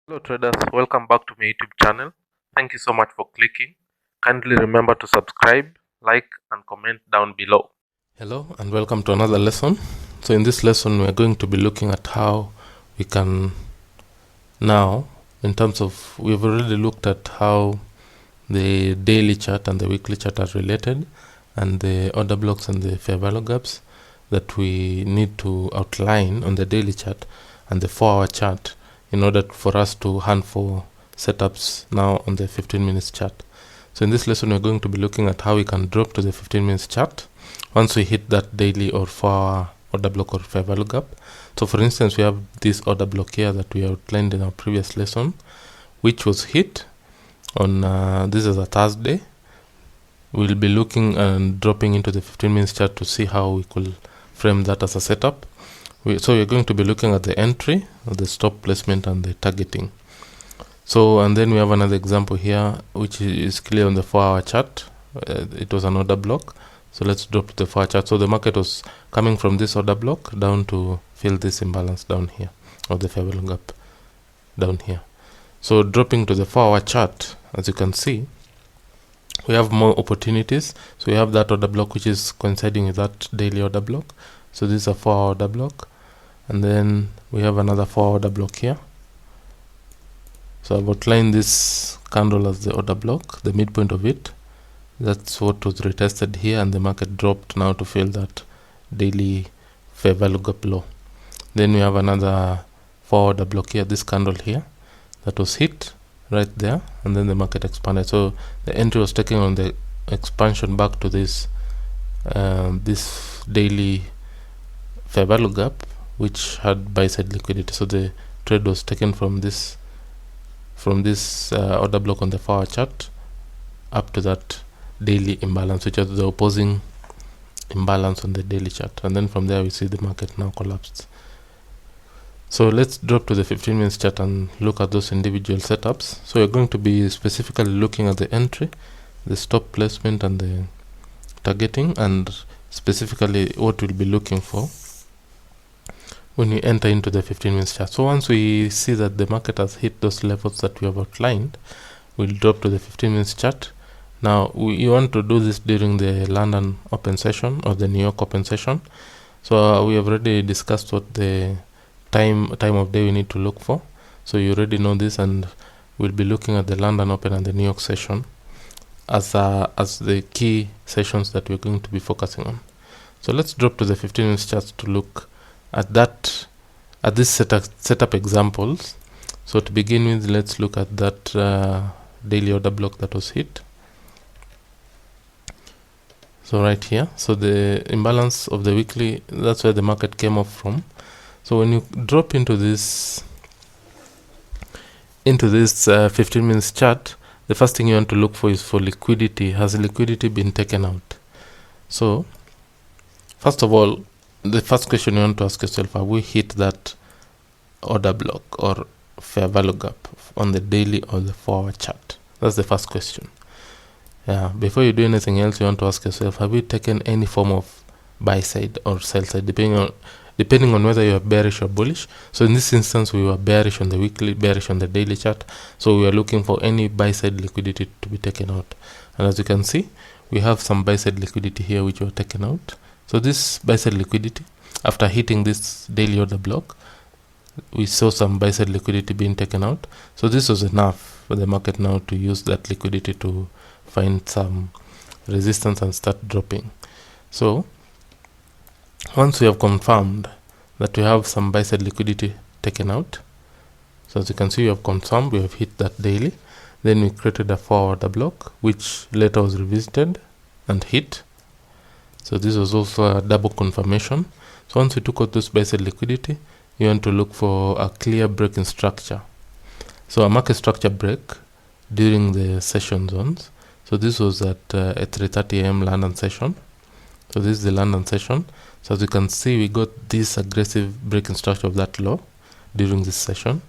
Hello traders, welcome back to my YouTube channel. Thank you so much for clicking. Kindly remember to subscribe, like and comment down below. Hello and welcome to another lesson. So in this lesson we are going to be looking at how we can now, in terms of, we've already looked at how the daily chart and the weekly chart are related, and the order blocks and the fair value gaps that we need to outline on the daily chart and the 4-hour chart in order for us to hunt for setups now on the 15 minutes chart. So in this lesson we're going to be looking at how we can drop to the 15 minutes chart once we hit that daily or 4-hour order block or fair value gap. So for instance, we have this order block here that we outlined in our previous lesson, which was hit on this is a Thursday. We'll be looking and dropping into the 15 minutes chart to see how we could frame that as a setup. So we're going to be looking at the entry, the stop placement and the targeting. So, and then we have another example here which is clear on the 4-hour chart. It was an order block. So let's drop to the 4-hour chart. So the market was coming from this order block down to fill this imbalance down here, or the fair value gap down here. So dropping to the 4-hour chart, as you can see, we have more opportunities. So we have that order block which is coinciding with that daily order block. So this is a 4-hour order block, and then we have another 4-hour order block here. So I've outlined this candle as the order block, the midpoint of it. That's what was retested here, and the market dropped now to fill that daily fair value gap low. Then we have another 4-hour order block here, this candle here, that was hit right there, and then the market expanded. So the entry was taken on the expansion back to this this daily fair value gap, which had buy side liquidity. So the trade was taken from this order block on the 4-hour chart up to that daily imbalance, which is the opposing imbalance on the daily chart, and then from there we see the market now collapsed. So let's drop to the 15 minutes chart and look at those individual setups. So we're going to be specifically looking at the entry, the stop placement and the targeting, and specifically what we'll be looking for when we enter into the 15 minutes chart. So once we see that the market has hit those levels that we have outlined, we'll drop to the 15 minutes chart. Now we want to do this during the London open session or the New York open session. So we have already discussed what the time of day we need to look for. So you already know this, and we'll be looking at the London open and the New York session as the key sessions that we're going to be focusing on. So let's drop to the 15 minutes chart to look at this setup examples. So to begin with, let's look at that daily order block that was hit. So right here, so the imbalance of the weekly, that's where the market came off from. So when you drop into this 15 minutes chart, the first thing you want to look for is for liquidity. Has liquidity been taken out? So first of all, the first question you want to ask yourself, have we hit that order block or fair value gap on the daily or the 4-hour chart? That's the first question. Before you do anything else, you want to ask yourself, have you taken any form of buy side or sell side, depending on whether you are bearish or bullish. So in this instance, we were bearish on the weekly, bearish on the daily chart. So we are looking for any buy side liquidity to be taken out. And as you can see, we have some buy side liquidity here which were taken out. So this buy side liquidity, after hitting this daily order block, we saw some buy side liquidity being taken out. So this was enough for the market now to use that liquidity to find some resistance and start dropping. So once we have confirmed that we have some buy side liquidity taken out, so as you can see, we have confirmed we have hit that daily. Then we created a 4-hour order block, which later was revisited and hit. So this was also a double confirmation. So once we took out this buy side liquidity, you want to look for a clear break in structure. So a market structure break during the session zones. So this was at 3:30 a.m. London session. So this is the London session. So as you can see, we got this aggressive break in structure of that low during this session.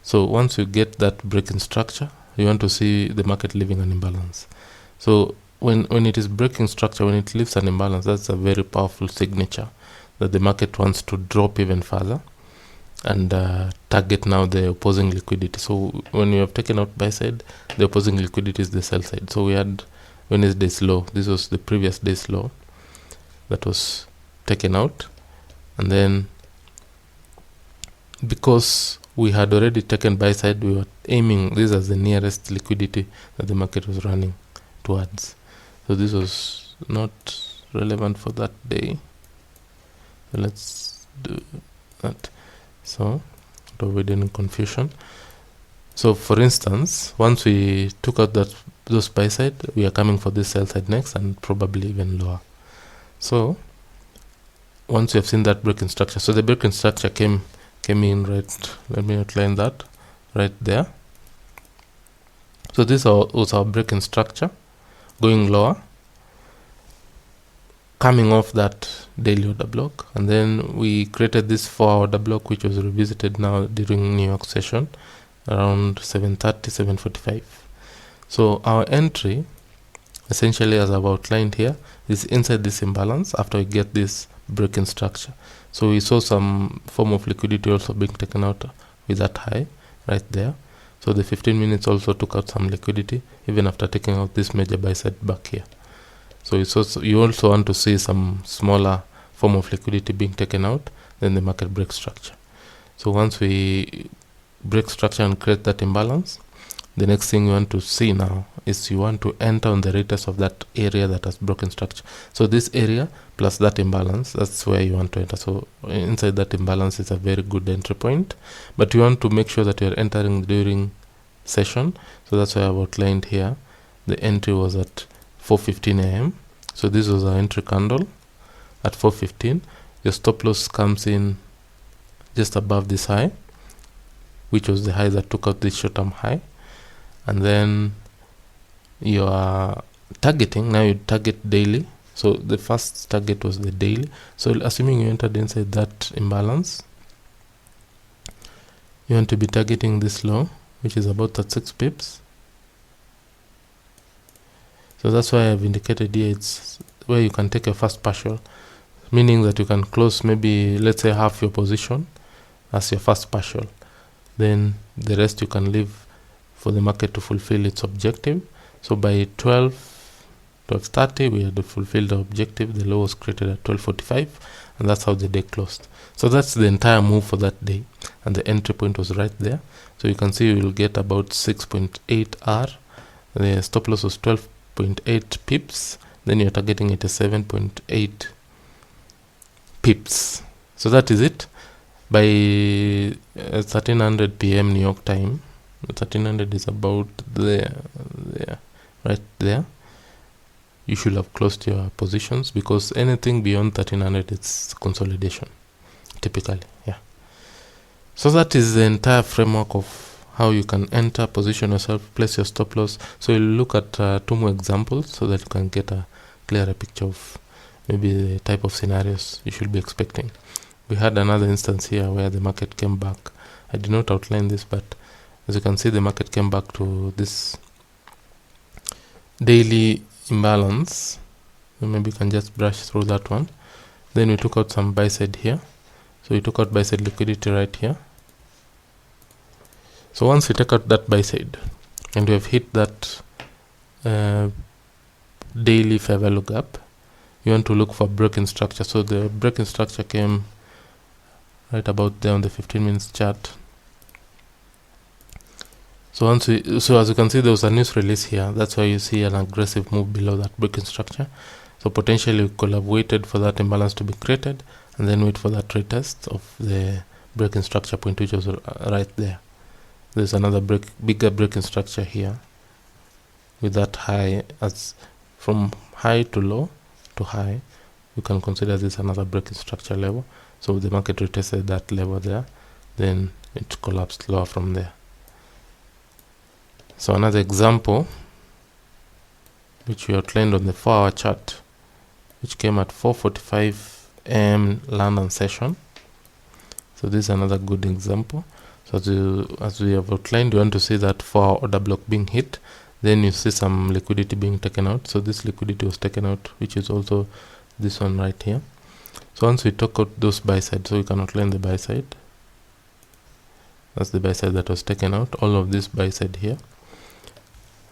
So once you get that break in structure, you want to see the market leaving an imbalance. So when it is breaking structure, when it leaves an imbalance, that's a very powerful signature that the market wants to drop even further. and target now the opposing liquidity. So when you have taken out buy side, the opposing liquidity is the sell side. So we had Wednesday's low. This was the previous day's low that was taken out, and then because we had already taken buy side, we were aiming this as the nearest liquidity that the market was running towards. So this was not relevant for that day. So let's do that. So to avoid any confusion. So for instance, once we took out those buy side, we are coming for this sell side next, and probably even lower. So once you have seen that breaking structure, so the breaking structure came in right, let me outline that right there. So this was our breaking structure, going lower, coming off that daily order block, and then we created this 4-hour order block, which was revisited now during New York session around 7:30, 7:45. So our entry, essentially as I've outlined here, is inside this imbalance after we get this breaking structure. So we saw some form of liquidity also being taken out with that high right there. So the 15 minutes also took out some liquidity even after taking out this major buy side back here. So you also want to see some smaller form of liquidity being taken out, then the market breaks structure. So once we break structure and create that imbalance, the next thing you want to see now is you want to enter on the retest of that area that has broken structure. So this area plus that imbalance, that's where you want to enter. So inside that imbalance is a very good entry point, but you want to make sure that you're entering during session. So that's why I've outlined here. The entry was at 4:15 a.m. So this was our entry candle at 4:15. Your stop loss comes in just above this high, which was the high that took out this short-term high. And then you are targeting, now you target daily. So the first target was the daily. So assuming you entered inside that imbalance, you want to be targeting this low, which is about 36 pips. So that's why I've indicated here it's where you can take your first partial, meaning that you can close maybe, let's say, half your position as your first partial. Then the rest you can leave for the market to fulfill its objective. So by 12:30 we had fulfilled the objective. The low was created at 12:45, and that's how the day closed. So that's the entire move for that day, and the entry point was right there. So you can see you will get about 6.8 R. The stop loss was 12.8 pips. Then you're targeting 87.8 pips. So that is it. By 1300 p.m. New York time, 1300 is about there, right there. You should have closed your positions, because anything beyond 1300 it's consolidation, typically. Yeah. So that is the entire framework of how you can enter, position yourself, place your stop loss. So you'll look at 2 more examples so that you can get a clearer picture of maybe the type of scenarios you should be expecting. We had another instance here where the market came back. I did not outline this, but as you can see, the market came back to this daily imbalance. So maybe you can just brush through that one. Then we took out some buy side here. So we took out buy side liquidity right here. So once we take out that buy side and we have hit that daily fair value gap, you want to look for breaking structure. So the breaking structure came right about there on the 15 minutes chart. So as you can see, there was a news release here. That's why you see an aggressive move below that breaking structure. So potentially we could have waited for that imbalance to be created and then wait for that retest of the breaking structure point, which was right there. There's another bigger breaking structure here with that high, as from high to low to high. You can consider this another breaking structure level. So the market retested that level there, then it collapsed lower from there. So another example, which we outlined on the 4-hour chart, which came at 4:45 a.m. London session. So this is another good example. So as we have outlined, you want to see that 4-hour order block being hit. Then you see some liquidity being taken out. So this liquidity was taken out, which is also this one right here. So once we took out those buy side, so we can outline the buy side. That's the buy side that was taken out. All of this buy side here.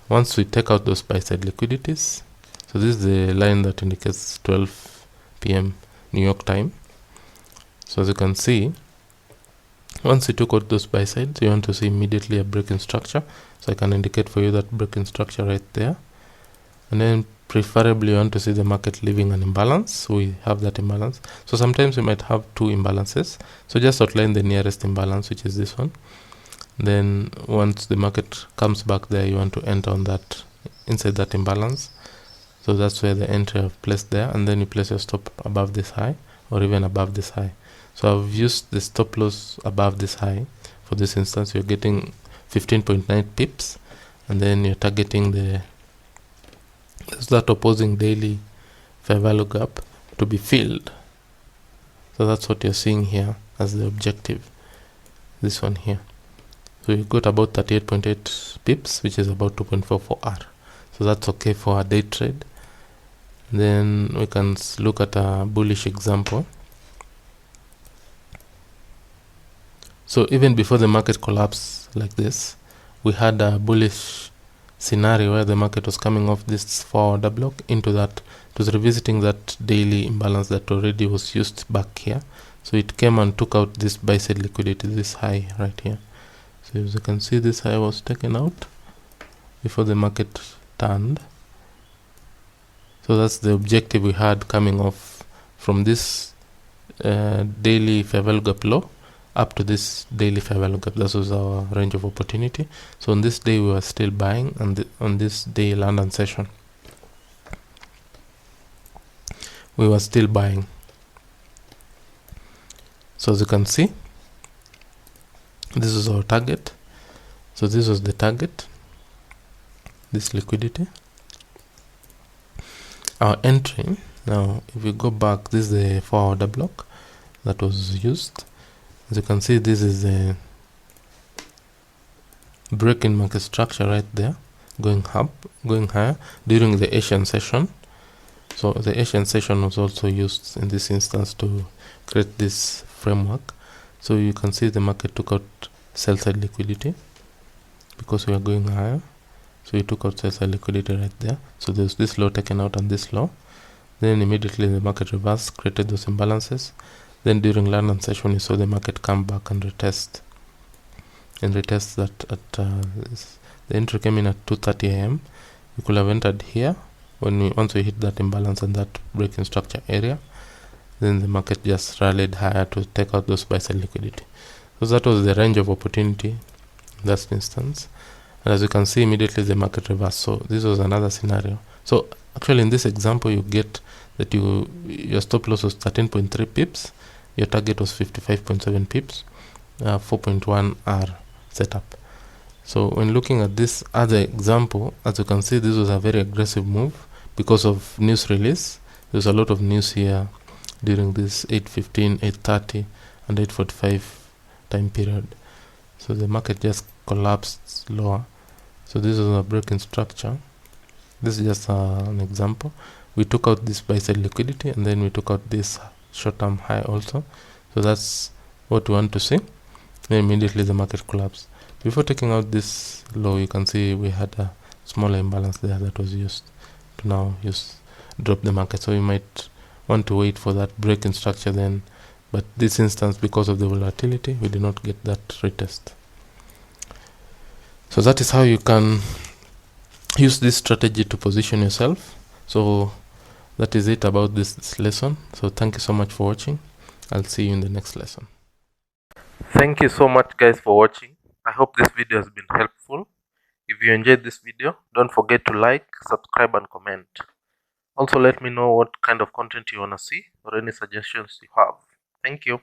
Once we take out those buy side liquidities, so this is the line that indicates 12 p.m. New York time. So as you can see, once you took out those buy sides, you want to see immediately a break in structure. So I can indicate for you that break in structure right there. And then preferably you want to see the market leaving an imbalance. So we have that imbalance. So sometimes we might have two imbalances. So just outline the nearest imbalance, which is this one. Then once the market comes back there, you want to enter on that, inside that imbalance. So that's where the entry I've placed there, and then you place your stop above this high or even above this high. So I've used the stop loss above this high. For this instance, you're getting 15.9 pips, and then you're targeting that opposing daily fair value gap to be filled. So that's what you're seeing here as the objective, this one here. So you got about 38.8 pips, which is about 2.44 R. So that's okay for a day trade. Then we can look at a bullish example. So even before the market collapsed like this, we had a bullish scenario where the market was coming off this 4-order block into that. It was revisiting that daily imbalance that already was used back here. So it came and took out this buy side liquidity, this high right here. So as you can see, this high was taken out before the market turned. So that's the objective we had coming off from this daily fair value gap low up to this daily fair value gap. That was our range of opportunity. So on this day we were still buying, and on this day London session we were still buying. So as you can see, this is our target. So this was the target, this liquidity. Our entry, now if we go back, this is the 4-order block that was used. As you can see, this is a break in market structure right there, going up, going higher during the Asian session. So the Asian session was also used in this instance to create this framework. So you can see the market took out sell side liquidity because we are going higher. So we took out sell side liquidity right there. So there's this low taken out and this low. Then immediately the market reversed, created those imbalances. Then during London session, you saw the market come back and retest. And retest that at the entry came in at 2:30 a.m. You could have entered here once we hit that imbalance and that breaking structure area. Then the market just rallied higher to take out those buy side liquidity. So that was the range of opportunity in that instance. And as you can see, immediately the market reversed. So this was another scenario. So actually in this example, you get that your stop loss was 13.3 pips. Your target was 55.7 pips, 4.1 R setup. So when looking at this other example, as you can see, this was a very aggressive move because of news release. There's a lot of news here during this 8:15, 8:30, and 8:45 time period. So the market just collapsed lower. So this is a break in structure. This is just an example. We took out this buy side liquidity, and then we took out this short-term high also. So that's what we want to see. Then immediately the market collapsed. Before taking out this low, you can see we had a smaller imbalance there that was used to now drop the market. So you might want to wait for that break in structure then. But this instance, because of the volatility, we did not get that retest. So that is how you can use this strategy to position yourself. So that is it about this lesson. So thank you so much for watching. I'll see you in the next lesson. Thank you so much guys for watching. I hope this video has been helpful. If you enjoyed this video, don't forget to like, subscribe and comment. Also let me know what kind of content you want to see or any suggestions you have. Thank you.